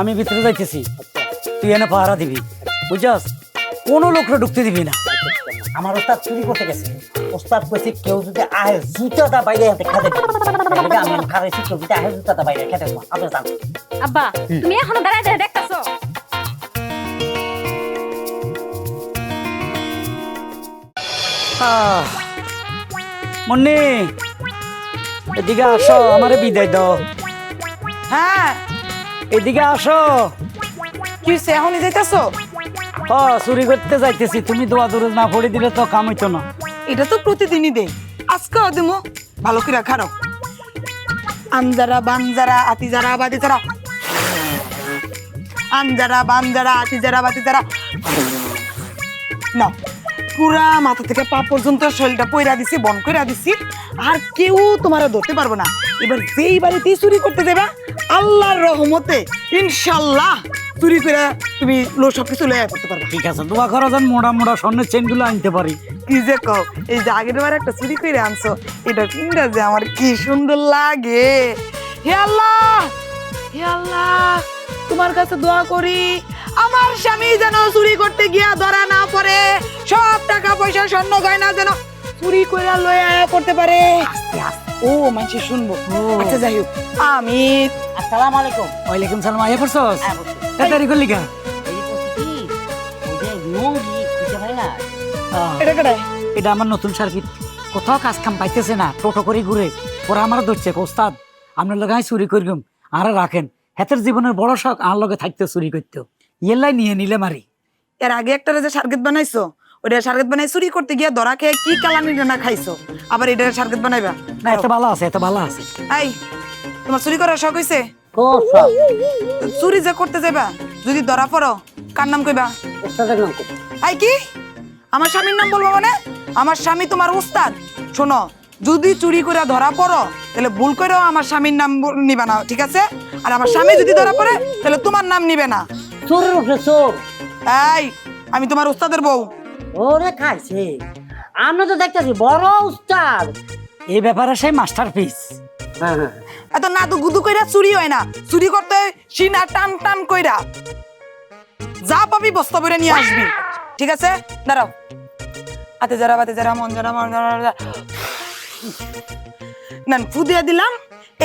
আমি ভিতরে যাইতেছি, তুই এনে পাহারা দিবি, বুঝছস? কোনো লোকরা ঢুকতে দিবি না। আমার ওস্তাদ চুরি করতে গেছে, ওস্তাদ কইছে কেউ যদি আহে জুতাটা বাইরে হাতে খেতে দিবে। আমি খারাইছি কেউ যদি আহে জুতাটা বাইরে খেতে দেবো। আপনি জান আব্বা তুমি এখনো দাঁড়ায় দাঁড়ায় দেখতাছো? মুন্নি এদিকে আসো, আমারে বিদায় দাও। হ্যাঁ এদিকে আসো। কি হইছে, এখনই যাইতাছো? চুরি করতে যাইতেছি, তুমি দোয়া দূরে না পড়ে দিলে তো কাম হইতো না। এটা তো প্রতিদিনই দেই, আজকেও দিমু। ভালো করে খারাপ আমজারা বানজারা আতিজারা বাতিজারা, আমজারা বানজারা আতিজারা বাতিজারা। না পুরা মাথা থেকে পা পর্যন্ত শরীরটা পয়রা দিছি, বন কইরা দিছি, আর কেউ তোমারে ধরতে পারবো না। এবার যেই বাড়িতেই চুরি করতে দেবা, আল্লাহর রহমতে ইনশাল্লাহ চুরি করে তুমি সবকিছু লইয়া করতে পারবা। ঠিক আছে, দোয়া করো যেন মোড়া মোড়া স্বর্ণের চেন গুলো আনতে পারি। কি যে কও, এই যে আগের বার একটা চুরি করে আনছো, এটা কিনটা যে আমার কি সুন্দর লাগে। হে আল্লাহ, হে আল্লাহ, তোমার কাছে দোয়া করি আমার স্বামী যেন চুরি করতে গিয়া ধরা না পড়ে, সব টাকা পয়সা স্বর্ণ গয়না যেন চুরি করে লয়ে করতে পারে। ও মানুষ শুনবো। আচ্ছা যাই হোক, আমি আসসালামু আলাইকুম। ওয়ালাইকুম সালাম। আয়া পড়ছস? হ্যাঁ, বলছি। তাড়াতাড়ি করলি কা? এই বলছি কি, ওই যে লুঙ্গি খুঁজে পাই না। এটা কেটাই? এটা আমার নতুন সার্কিট, কোথাও কাজ কাম পাইতেছে না, টোটো করে ঘুরে। ওরা আমার ধরছে, ওস্তাদ আপনার লগে চুরি করিম আর রাখেন। হেতের জীবনের বড় শখ আর লগে থাকতে চুরি করতে, ইয়েলাই নিয়ে নিলে মারি। এর আগে একটা যে সার্গেত বানাইছো, ওটা সার্গেত বানাই চুরি করতে গিয়া ধরা খেয়ে কি কালানি না খাইছো, আবার এটা সার্গেত বানাইবা? না এত ভালো আছে, এত ভালো আছে। এই তোমার চুরি করার শখ হইছে? খুব সব চুরি যে করতে যাইবা, যদি ধরা পড়ো কার নাম কইবা? ওস্তাদের নাম কি? এই কি আমার স্বামীর নাম বলবো মানে? আমার স্বামী তোমার উস্তাদ। শোনো, যদি চুরি করে ধরা পড়ো তাহলে ভুল করেও আমার স্বামীর নাম নিবে না, ঠিক আছে? আর আমার স্বামী যদি ধরা পড়ে তাহলে তোমার নাম নিবে না। চোরের উপরে চোর। এই আমি তোমার উস্তাদের বউ। ওরে খাইছে, আমরা তো দেখতেছি বড় উস্তাদ। এই ব্যাপারে সেই মাস্টার পিস। হ্যাঁ হ্যাঁ, এত না তো গুদু কইরা চুরি হয় না, চুরি করতে হয় সিনা টান টান কইরা। যা পাবি বস্তা ভরে নিয়ে আসবি, ঠিক আছে? দাঁড়াও, হাতে যারা বাতে যারা মন যারা মন যারা না ফুদিয়া দিলাম।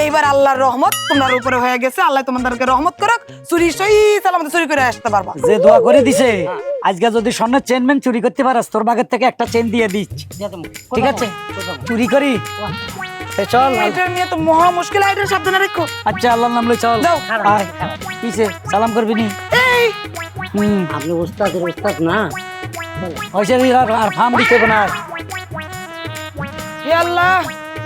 এইবার আল্লাহর রহমত তোমার উপরে হয়ে গেছে, আল্লাহ তোমাদেরকে রহমত করুক, চুরি সই সালামতে চুরি করে আসতে পারবা। যে দোয়া করে দিছে, আজকে যদি স্বর্ণের চেনম্যান চুরি করতে পারাস, তোর বাগের থেকে একটা চেন দিয়ে দিচ্ছি, ঠিক আছে? চুরি করি চল। এটা নিয়ে তো মহা মুশকিল, এটা সাবধানে রাখো। আচ্ছা আল্লাহর নাম লই চল। যাও। আয়, কিসে সালাম করবি নি? এই আপনি উস্তাদের উস্তাদ না? হয়েছে আর ফার্ম দিতে না। হে আল্লাহ,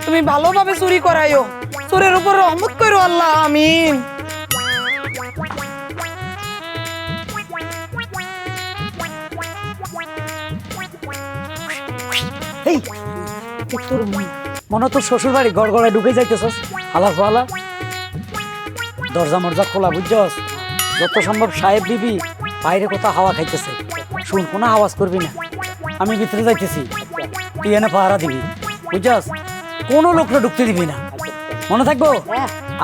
তুমি ভালোভাবে চুরি করাইও, চোরের উপর রহমত করো আল্লাহ, আমিন। এই তোর মনে তোর শ্বশুর বাড়ি গড় গড়ায় ঢুকে যাইতেছস, হালা ফালা দরজা মরজা খোলা, বুঝছস? যত সম্ভব সাহেব বিবি বাইরে কোথাও হাওয়া খাইতেছে, শুন কোনো আওয়াজ করবি না। আমি ভিতরে যাইতেছি, তুই এনে পাহারা দিবি, বুঝছস? কোনো লোকরা ঢুকতে দিবি না, মনে থাকবো?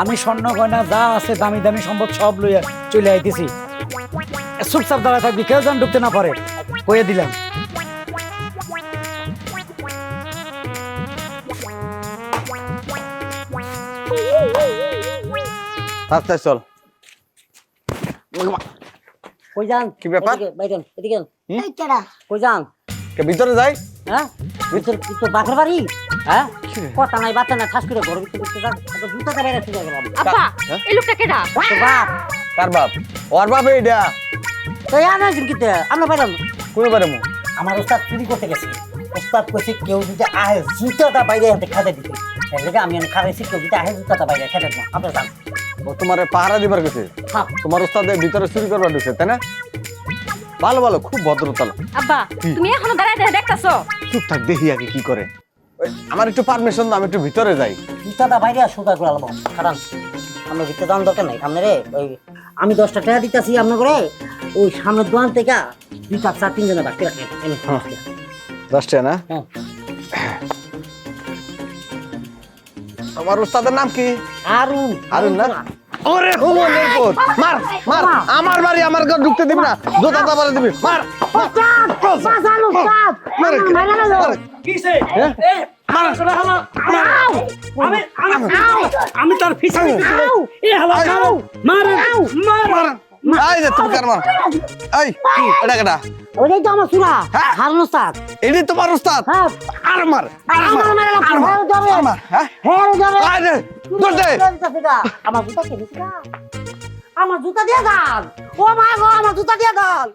আমি স্বর্ণ গয়না যা আছে দামি দামি সম্পদ সব লইয়া চলে আইতেছি। চুপচাপ দাঁড়ায় থাকবি, কেউ যেন ঢুকতে না পারে, কইয়ে দিলাম। আচ্ছা চল। কই যান? কি ব্যাপার? এদিকে, বাইরেন, এদিকে আন। হুম? এই কেডা? কই যান? ভিতরে যাই। হ্যাঁ, ভিতর কি তো বাপের বাড়ি? হ্যাঁ, কথা নাই বাতা নাই, ঠাস করে ঘর ভিতরে ঢুকতে যান, একটা জুতাটা বাইরে চলে গেলাম। আব্বা হ্যাঁ? এই লোকটা কেডা? তো বাপ, কার বাপ? ওর বাপ এইটা। তো আনা জিনকিতে আমরা বাইরাম। কই পারে মু? আমার ওস্তাদ চুরি করতে গেছে, ওস্তাদ কইছে কেউ যদি আহে জুতাটা বাইরে হাতে খেতে দিতে। এর লাগে আমি খারাইছি কেউ যদি আহে জুতাটা বাইরে খেতে দেবো। আপনি জান ও তোমারে পাহারা দিবার গেছে। হ্যাঁ। তোমার ওস্তাদের ভিতরে চুরি করবার ঢুকছে, তাই না? ভালো ভালো, খুব ভদ্রতা। আব্বা তুমি এখনো দাঁড়ায় দাঁড়ায় দেখতাছো? চুপ থাক, দেখি আগে কি করে। ওই, আমার একটু পারমিশন দাও, আমি একটু ভিতরে যাই। জুতাটা বাইরে আর সোজা করে আলবো। কারণ আমরা ভিতরে যাওয়ার দরকার নাই। আপনারে ওই আমি 10টা টাকা দিতেছি আপনার করে, ওই সামনের দোকান থেকে 2 কাপ চা 3 জনে বাকি রাখেন। 10 টাকা না? হ্যাঁ। আমার ওস্তাদের নাম কি? হারুন। হারুন না? ওরে হুমনের পুত মার মার আমার বাড়ি আমার ঘর ঢুকতে দিবি না জুতা দাবারে দিবি মার উস্তাদ বাঁচান উস্তাদ মার মারা গেল কিসে হ্যাঁ? মার আসলে হালা আমি তার ফিসে এ হালা মার মার এই যে তুমি কার মার এই এটা কেডা ওইটাই তো আমার সুরা হ্যাঁ? হারুন উস্তাদ এডি তোমার উস্তাদ হ্যাঁ আর মার আর আমার মার মারা আর মার, যাবে আর মার হ্যাঁ হ্যাঁ যাবে আরে দৌড় দে আমার জুতা কিনেছি আমার জুতা দিয়ে গাল ও মা গো আমার জুতা দিয়ে গাল